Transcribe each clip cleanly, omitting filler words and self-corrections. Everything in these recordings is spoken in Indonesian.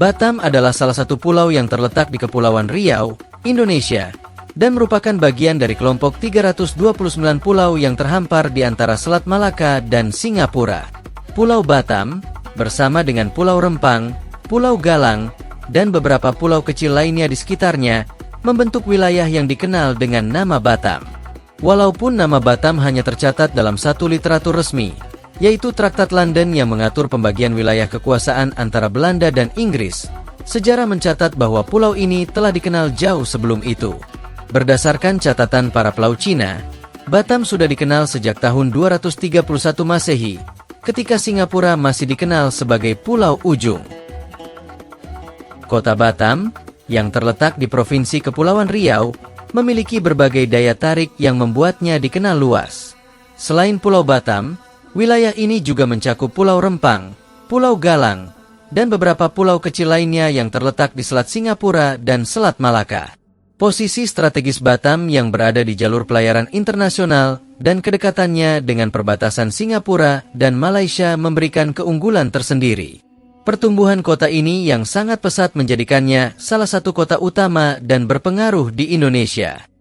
Batam adalah salah satu pulau yang terletak di Kepulauan Riau, Indonesia, dan merupakan bagian dari kelompok 329 pulau yang terhampar di antara Selat Malaka dan Singapura. Pulau Batam, bersama dengan Pulau Rempang, Pulau Galang, dan beberapa pulau kecil lainnya di sekitarnya, membentuk wilayah yang dikenal dengan nama Batam. Walaupun nama Batam hanya tercatat dalam satu literatur resmi, yaitu Traktat London yang mengatur pembagian wilayah kekuasaan antara Belanda dan Inggris, sejarah mencatat bahwa pulau ini telah dikenal jauh sebelum itu. Berdasarkan catatan para pelaut Cina, Batam sudah dikenal sejak tahun 231 Masehi, ketika Singapura masih dikenal sebagai Pulau Ujung. Kota Batam, yang terletak di Provinsi Kepulauan Riau, memiliki berbagai daya tarik yang membuatnya dikenal luas. Selain Pulau Batam, wilayah ini juga mencakup Pulau Rempang, Pulau Galang, dan beberapa pulau kecil lainnya yang terletak di Selat Singapura dan Selat Malaka. Posisi strategis Batam yang berada di jalur pelayaran internasional dan kedekatannya dengan perbatasan Singapura dan Malaysia memberikan keunggulan tersendiri. Pertumbuhan kota ini yang sangat pesat menjadikannya salah satu kota utama dan berpengaruh di Indonesia.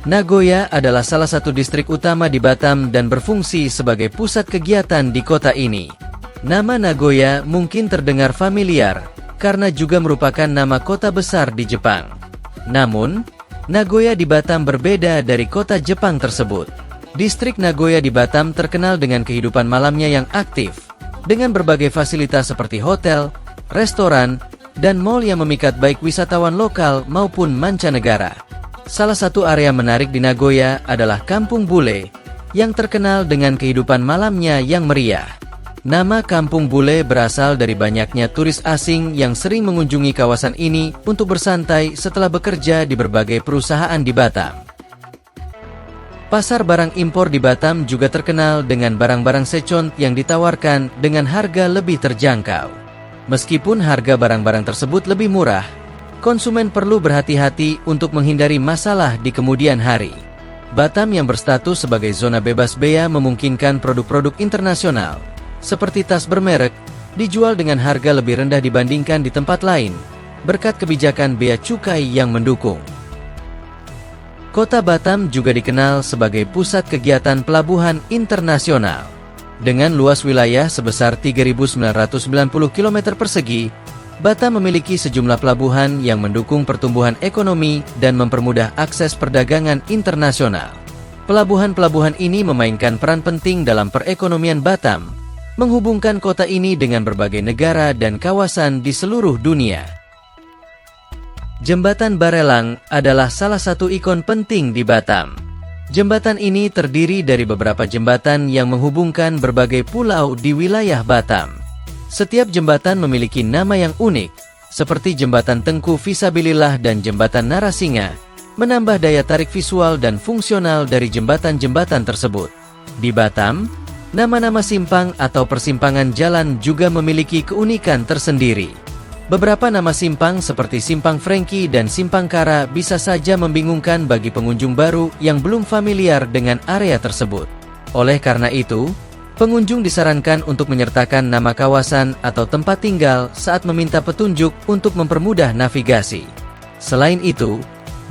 Nagoya adalah salah satu distrik utama di Batam dan berfungsi sebagai pusat kegiatan di kota ini. Nama Nagoya mungkin terdengar familiar, karena juga merupakan nama kota besar di Jepang. Namun, Nagoya di Batam berbeda dari kota Jepang tersebut. Distrik Nagoya di Batam terkenal dengan kehidupan malamnya yang aktif, dengan berbagai fasilitas seperti hotel, restoran, dan mal yang memikat baik wisatawan lokal maupun mancanegara. Salah satu area menarik di Nagoya adalah Kampung Bule, yang terkenal dengan kehidupan malamnya yang meriah. Nama Kampung Bule berasal dari banyaknya turis asing yang sering mengunjungi kawasan ini untuk bersantai setelah bekerja di berbagai perusahaan di Batam. Pasar barang impor di Batam juga terkenal dengan barang-barang second yang ditawarkan dengan harga lebih terjangkau. Meskipun harga barang-barang tersebut lebih murah, konsumen perlu berhati-hati untuk menghindari masalah di kemudian hari. Batam yang berstatus sebagai zona bebas bea memungkinkan produk-produk internasional, seperti tas bermerek, dijual dengan harga lebih rendah dibandingkan di tempat lain, berkat kebijakan bea cukai yang mendukung. Kota Batam juga dikenal sebagai pusat kegiatan pelabuhan internasional. Dengan luas wilayah sebesar 3.990 km persegi, Batam memiliki sejumlah pelabuhan yang mendukung pertumbuhan ekonomi dan mempermudah akses perdagangan internasional. Pelabuhan-pelabuhan ini memainkan peran penting dalam perekonomian Batam, menghubungkan kota ini dengan berbagai negara dan kawasan di seluruh dunia. Jembatan Barelang adalah salah satu ikon penting di Batam. Jembatan ini terdiri dari beberapa jembatan yang menghubungkan berbagai pulau di wilayah Batam. Setiap jembatan memiliki nama yang unik, seperti Jembatan Tengku Fisabilillah dan Jembatan Narasinga, menambah daya tarik visual dan fungsional dari jembatan-jembatan tersebut. Di Batam, nama-nama simpang atau persimpangan jalan juga memiliki keunikan tersendiri. Beberapa nama simpang seperti Simpang Franky dan Simpang Kara bisa saja membingungkan bagi pengunjung baru yang belum familiar dengan area tersebut. Oleh karena itu, pengunjung disarankan untuk menyertakan nama kawasan atau tempat tinggal saat meminta petunjuk untuk mempermudah navigasi. Selain itu,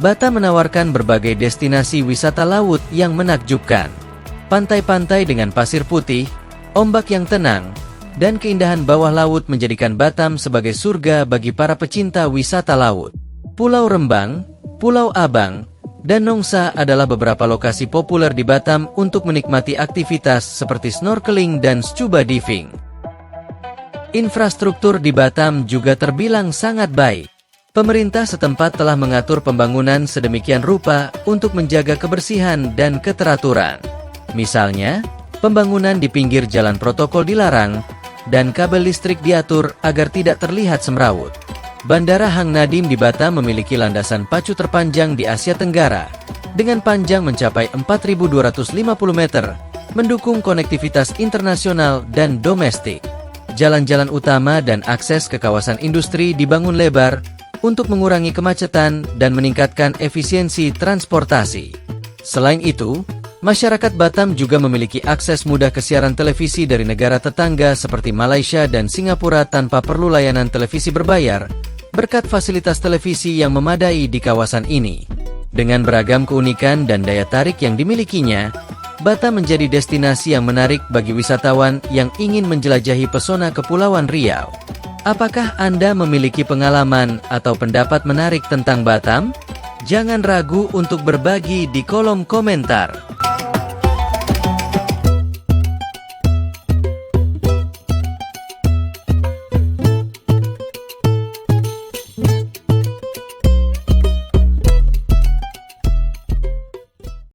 Batam menawarkan berbagai destinasi wisata laut yang menakjubkan. Pantai-pantai dengan pasir putih, ombak yang tenang, dan keindahan bawah laut menjadikan Batam sebagai surga bagi para pecinta wisata laut. Pulau Rembang, Pulau Abang, dan Nongsa adalah beberapa lokasi populer di Batam untuk menikmati aktivitas seperti snorkeling dan scuba diving. Infrastruktur di Batam juga terbilang sangat baik. Pemerintah setempat telah mengatur pembangunan sedemikian rupa untuk menjaga kebersihan dan keteraturan. Misalnya, pembangunan di pinggir jalan protokol dilarang, dan kabel listrik diatur agar tidak terlihat semrawut. Bandara Hang Nadim di Batam memiliki landasan pacu terpanjang di Asia Tenggara, dengan panjang mencapai 4.250 meter, mendukung konektivitas internasional dan domestik. Jalan-jalan utama dan akses ke kawasan industri dibangun lebar, untuk mengurangi kemacetan dan meningkatkan efisiensi transportasi. Selain itu, Masyarakat Batam juga memiliki akses mudah ke siaran televisi dari negara tetangga seperti Malaysia dan Singapura tanpa perlu layanan televisi berbayar, berkat fasilitas televisi yang memadai di kawasan ini. Dengan beragam keunikan dan daya tarik yang dimilikinya, Batam menjadi destinasi yang menarik bagi wisatawan yang ingin menjelajahi pesona Kepulauan Riau. Apakah Anda memiliki pengalaman atau pendapat menarik tentang Batam? Jangan ragu untuk berbagi di kolom komentar.